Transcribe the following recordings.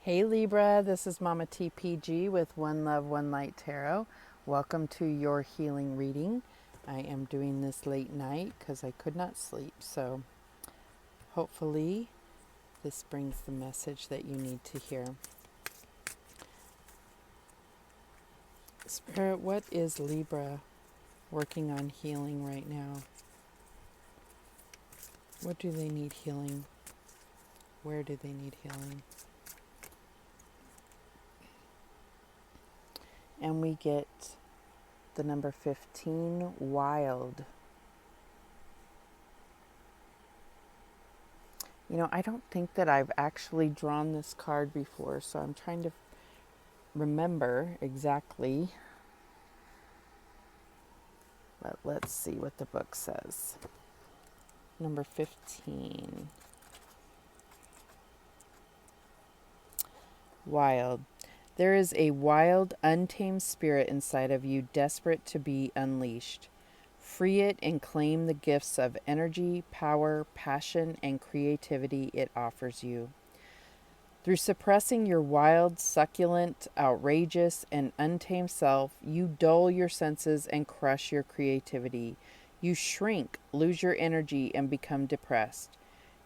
Hey Libra, this is Mama TPG with One Love, One Light Tarot. Welcome to your healing reading. I am doing this late night because I could not sleep. So hopefully this brings the message that you need to hear. Spirit, what is Libra working on healing right now? What do they need healing? Where do they need healing? And we get the number 15, wild. You know, I don't think that I've actually drawn this card before, so I'm trying to remember exactly. But let's see what the book says. Number 15. Wild. There is a wild, untamed spirit inside of you, desperate to be unleashed. Free it and claim the gifts of energy, power, passion, and creativity it offers you. Through suppressing your wild, succulent, outrageous, and untamed self, you dull your senses and crush your creativity. You shrink, lose your energy, and become depressed.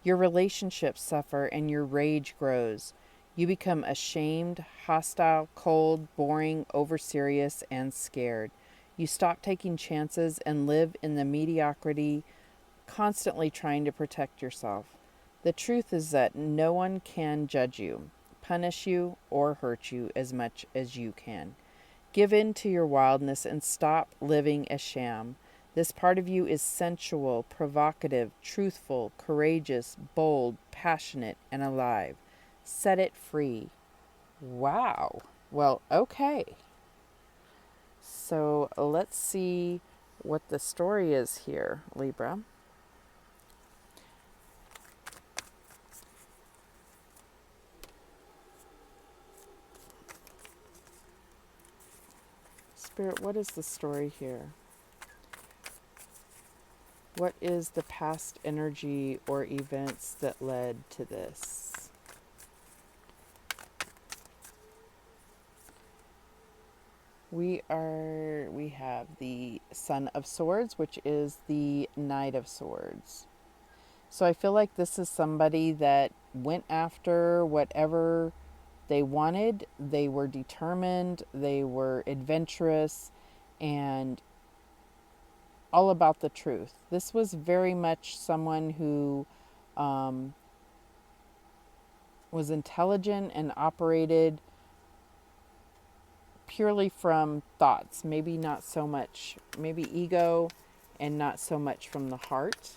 Your relationships suffer and your rage grows. You become ashamed, hostile, cold, boring, overserious, and scared. You stop taking chances and live in the mediocrity, constantly trying to protect yourself. The truth is that no one can judge you, punish you, or hurt you as much as you can. Give in to your wildness and stop living a sham. This part of you is sensual, provocative, truthful, courageous, bold, passionate, and alive. Set it free. Wow. Well, okay. So let's see what the story is here, Libra. Spirit, what is the story here? What is the past energy or events that led to this? We have the Son of Swords, which is the Knight of Swords. So I feel like this is somebody that went after whatever they wanted. They were determined, they were adventurous, and all about the truth. This was very much someone who was intelligent and operated purely from thoughts, maybe not so much, maybe ego and not so much from the heart.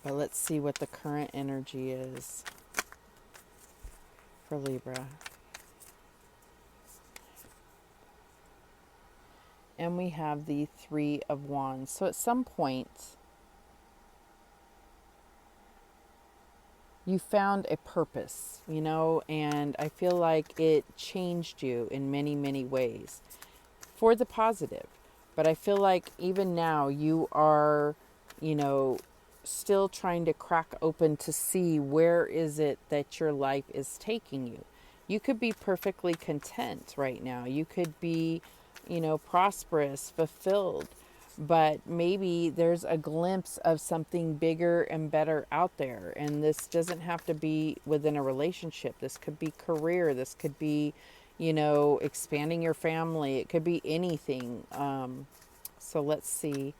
But let's see what the current energy is for Libra. And we have the Three of Wands. So at some point, you found a purpose, and I feel like it changed you in many, many ways for the positive. But I feel like even now you are, still trying to crack open to see where is it that your life is taking you. You could be perfectly content right now. You could be, prosperous, fulfilled, but maybe there's a glimpse of something bigger and better out there. And this doesn't have to be within a relationship. This could be career. This could be, expanding your family. It could be anything. So let's see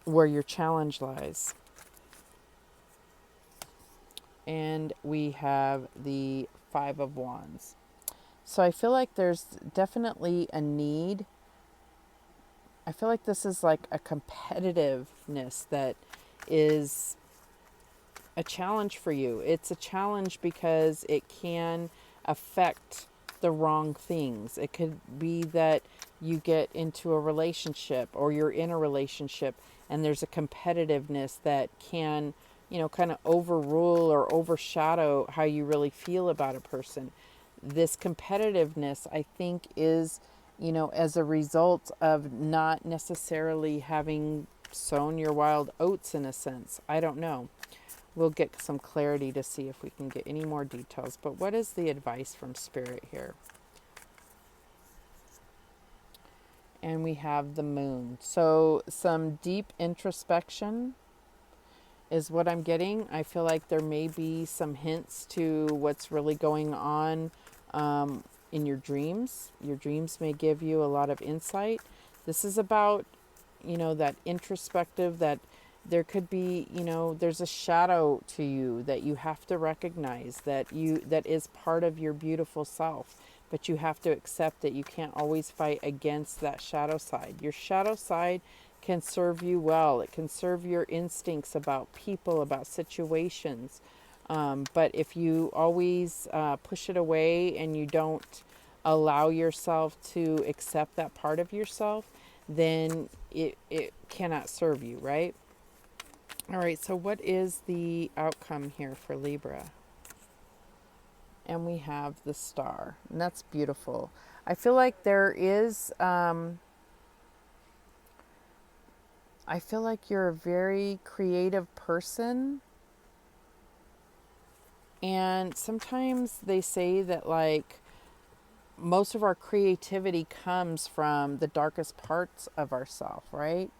where your challenge lies. And we have the Five of Wands. So I feel like there's definitely a need. I feel like this is like a competitiveness that is a challenge for you. It's a challenge because it can affect the wrong things. It could be that you get into a relationship or you're in a relationship and there's a competitiveness that can, kind of overrule or overshadow how you really feel about a person. This competitiveness, I think, is, as a result of not necessarily having sown your wild oats in a sense. I don't know. We'll get some clarity to see if we can get any more details. But what is the advice from Spirit here? And we have the moon. So some deep introspection is what I'm getting. I feel like there may be some hints to what's really going on in your dreams. Your dreams may give you a lot of insight. This is about, that introspective, that there could be, there's a shadow to you that you have to recognize, that is part of your beautiful self, but you have to accept that you can't always fight against that shadow side. Your shadow side can serve you well. It can serve your instincts about people, about situations. But if you always push it away and you don't allow yourself to accept that part of yourself, then it cannot serve you, right? All right, so what is the outcome here for Libra? And we have the star, and that's beautiful. I feel like there is, I feel like you're a very creative person. And sometimes they say that, like, most of our creativity comes from the darkest parts of ourselves, right?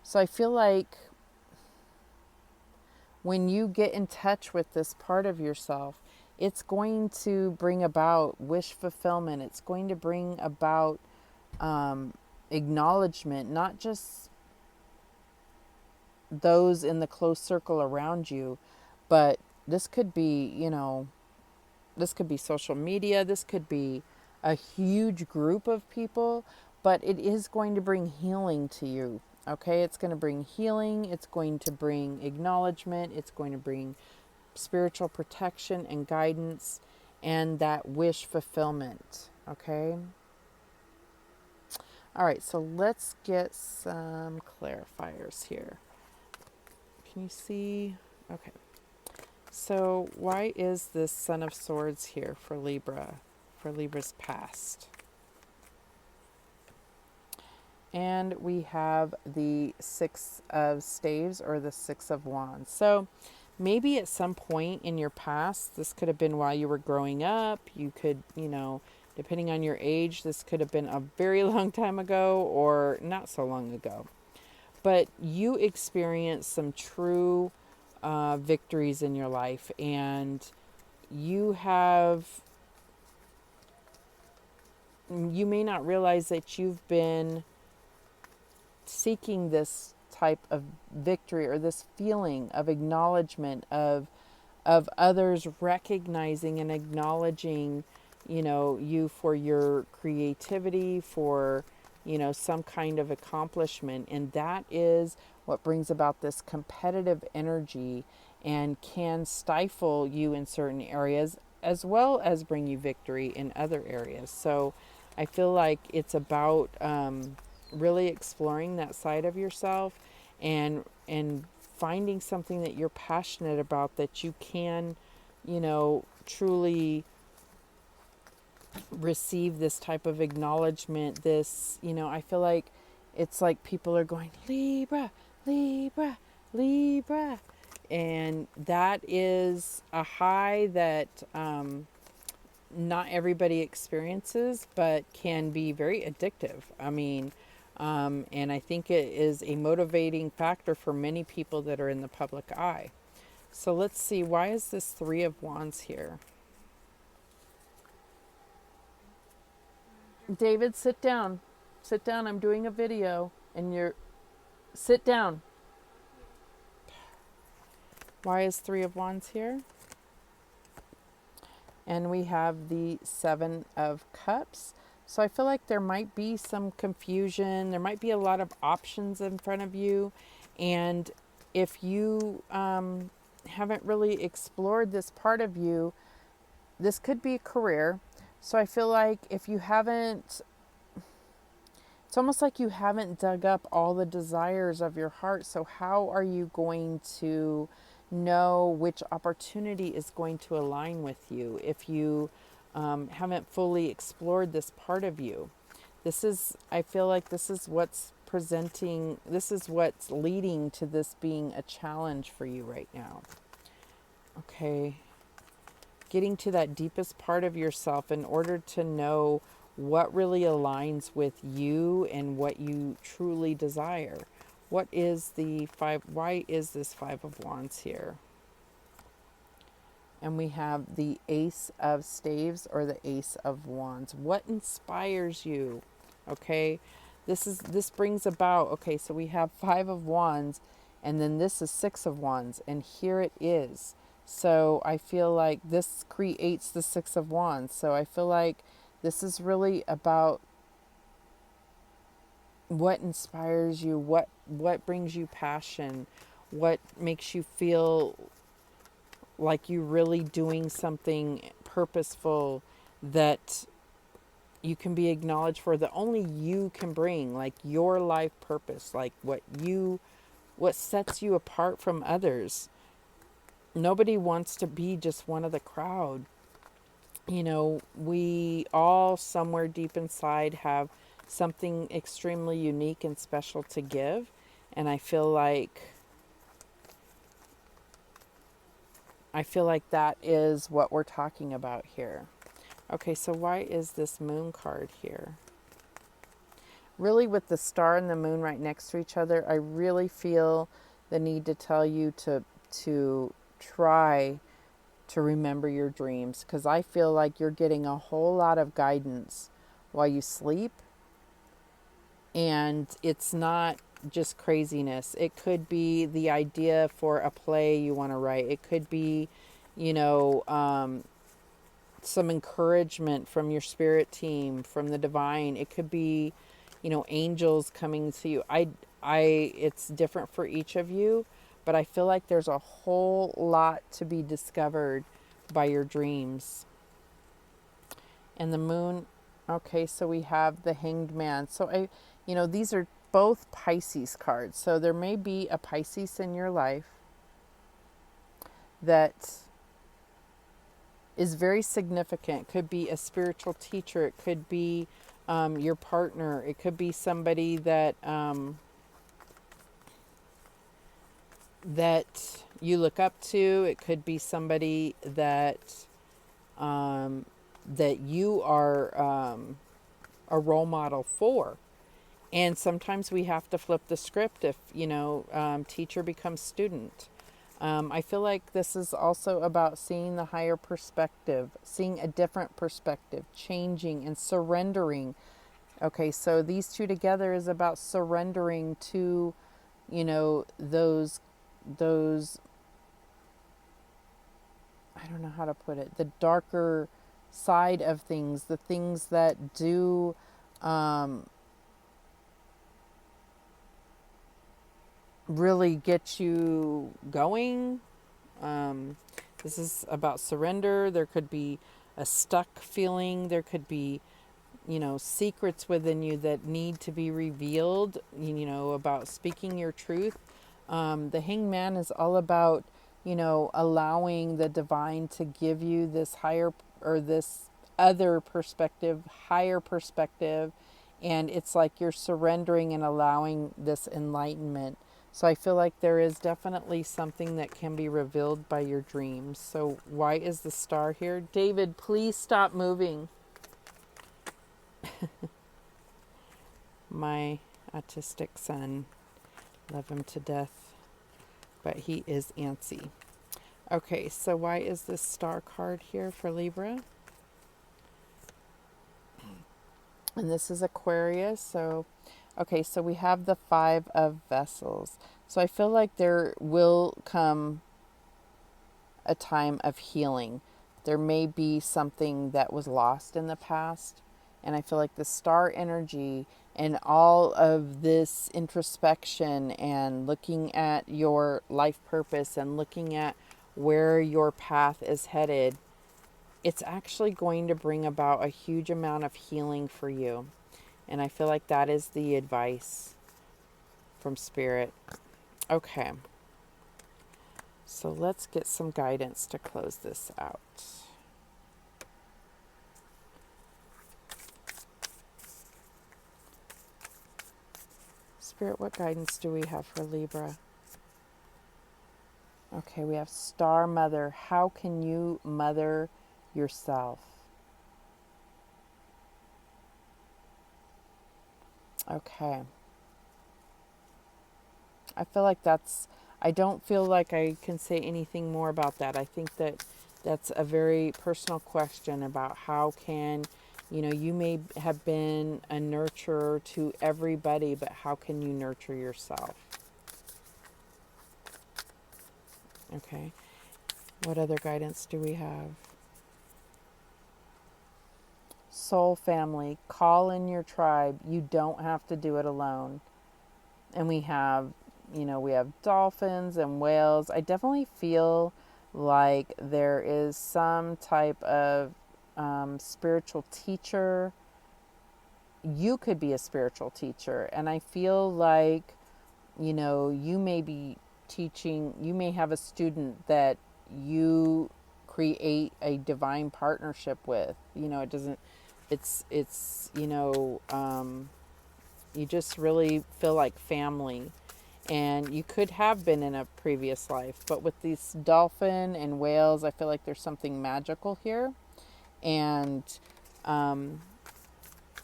So I feel like when you get in touch with this part of yourself, it's going to bring about wish fulfillment. It's going to bring about acknowledgement, not just those in the close circle around you, but this could be, this could be social media, this could be a huge group of people, but it is going to bring healing to you. Okay, it's going to bring healing, it's going to bring acknowledgement, it's going to bring spiritual protection and guidance and that wish fulfillment. Okay. All right, so let's get some clarifiers here. Can you see? Okay. So why is this Son of Swords here for Libra, for Libra's past? And we have the Six of Staves, or the Six of Wands. So maybe at some point in your past, this could have been while you were growing up. You could, depending on your age, this could have been a very long time ago or not so long ago. But you experienced some true victories in your life, and you may not realize that you've been seeking this type of victory, or this feeling of acknowledgement, of others recognizing and acknowledging, you for your creativity, for, some kind of accomplishment. And that is what brings about this competitive energy and can stifle you in certain areas, as well as bring you victory in other areas. So I feel like it's about really exploring that side of yourself, and finding something that you're passionate about, that you can, truly receive this type of acknowledgement. This, I feel like it's like people are going, Libra, Libra, Libra. And that is a high that not everybody experiences, but can be very addictive. I mean, and I think it is a motivating factor for many people that are in the public eye. So let's see, why is this Three of Wands here? David, sit down. Sit down. I'm doing a video and sit down. Why is Three of Wands here? And we have the Seven of Cups. So I feel like there might be some confusion. There might be a lot of options in front of you. And if you haven't really explored this part of you, this could be a career. So I feel like if you haven't, it's almost like you haven't dug up all the desires of your heart. So how are you going to know which opportunity is going to align with you if you haven't fully explored this part of you? I feel like this is what's leading to this being a challenge for you right now. Okay. Getting to that deepest part of yourself in order to know what really aligns with you and what you truly desire. What is the five? Why is this Five of Wands here? And we have the Ace of Staves or the Ace of Wands. What inspires you? Okay, this brings about. Okay, so we have Five of Wands, and then this is Six of Wands, and here it is. So I feel like this creates the Six of Wands. So I feel like this is really about what inspires you, what brings you passion, what makes you feel like you really doing something purposeful that you can be acknowledged for, that only you can bring, like your life purpose, like what sets you apart from others. Nobody wants to be just one of the crowd. You know, we all somewhere deep inside have something extremely unique and special to give, and I feel like that is what we're talking about here. Okay, so why is this moon card here? Really, with the star and the moon right next to each other, I really feel the need to tell you to try to remember your dreams, because I feel like you're getting a whole lot of guidance while you sleep, and it's not just craziness. It could be the idea for a play you want to write. It could be, you know, some encouragement from your spirit team, from the divine. It could be, you know, angels coming to you. It's different for each of you, but I feel like there's a whole lot to be discovered by your dreams. And the moon, okay, so we have the Hanged Man. So these are both Pisces cards. So there may be a Pisces in your life that is very significant. It could be a spiritual teacher. It could be your partner. It could be somebody that you look up to. It could be somebody that you are a role model for. And sometimes we have to flip the script if, teacher becomes student. I feel like this is also about seeing the higher perspective, seeing a different perspective, changing and surrendering. Okay, so these two together is about surrendering to, those, I don't know how to put it, the darker side of things, the things that do really get you going. This is about surrender. There could be a stuck feeling. There could be, secrets within you that need to be revealed, about speaking your truth. The Hanged Man is all about, allowing the divine to give you this higher or this other perspective, higher perspective. And it's like you're surrendering and allowing this enlightenment. So I feel like there is definitely something that can be revealed by your dreams. So why is the star here? David, please stop moving. My autistic son, love him to death, but he is antsy. Okay, so why is this star card here for Libra? And this is Aquarius. So we have the Five of Vessels. So I feel like there will come a time of healing. There may be something that was lost in the past. And I feel like the star energy and all of this introspection and looking at your life purpose and looking at where your path is headed, it's actually going to bring about a huge amount of healing for you. And I feel like that is the advice from Spirit. Okay. So let's get some guidance to close this out. Spirit, what guidance do we have for Libra? Okay, we have Star Mother. How can you mother yourself? Okay. I feel like I don't feel like I can say anything more about that. I think that that's a very personal question about how can, you may have been a nurturer to everybody, but how can you nurture yourself? Okay. What other guidance do we have? Soul family, call in your tribe. You don't have to do it alone. And we have dolphins and whales. I definitely feel like there is some type of spiritual teacher. You could be a spiritual teacher. And I feel like, you may be teaching, you may have a student that you create a divine partnership with. It doesn't, it's, you just really feel like family. And you could have been in a previous life, but with these dolphin and whales, I feel like there's something magical here. And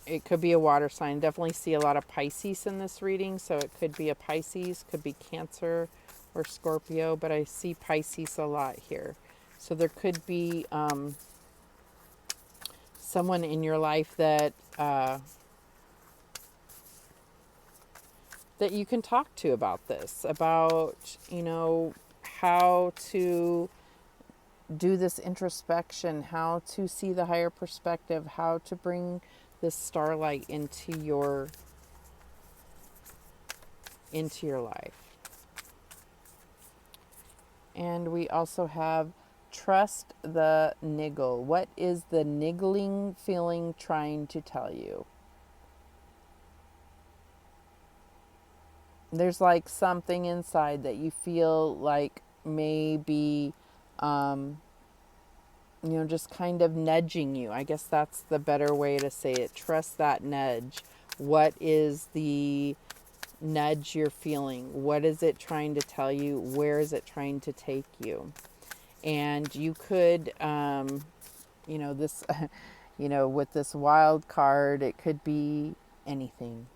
it could be a water sign. Definitely see a lot of Pisces in this reading, so it could be a Pisces, could be Cancer or Scorpio, but I see Pisces a lot here. So there could be someone in your life that that you can talk to about this, about, how to do this introspection, how to see the higher perspective, how to bring this starlight into your life. And we also have trust the niggle. What is the niggling feeling trying to tell you? There's like something inside that you feel like maybe just kind of nudging you. I guess that's the better way to say it. Trust that nudge. What is the nudge you're feeling? What is it trying to tell you? Where is it trying to take you? And you could, this, with this wild card, it could be anything.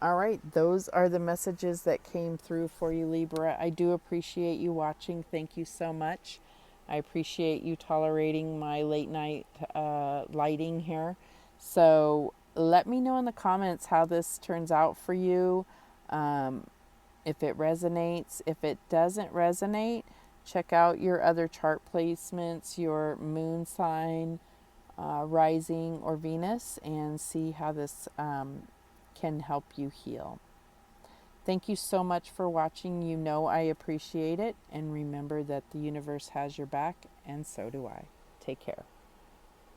All right, those are the messages that came through for you, Libra. I do appreciate you watching. Thank you so much. I appreciate you tolerating my late night lighting here. So let me know in the comments how this turns out for you. If it resonates. If it doesn't resonate, check out your other chart placements, your moon sign, rising, or Venus, and see how this can help you heal. Thank you so much for watching. I appreciate it. And remember that the universe has your back, and so do I. Take care.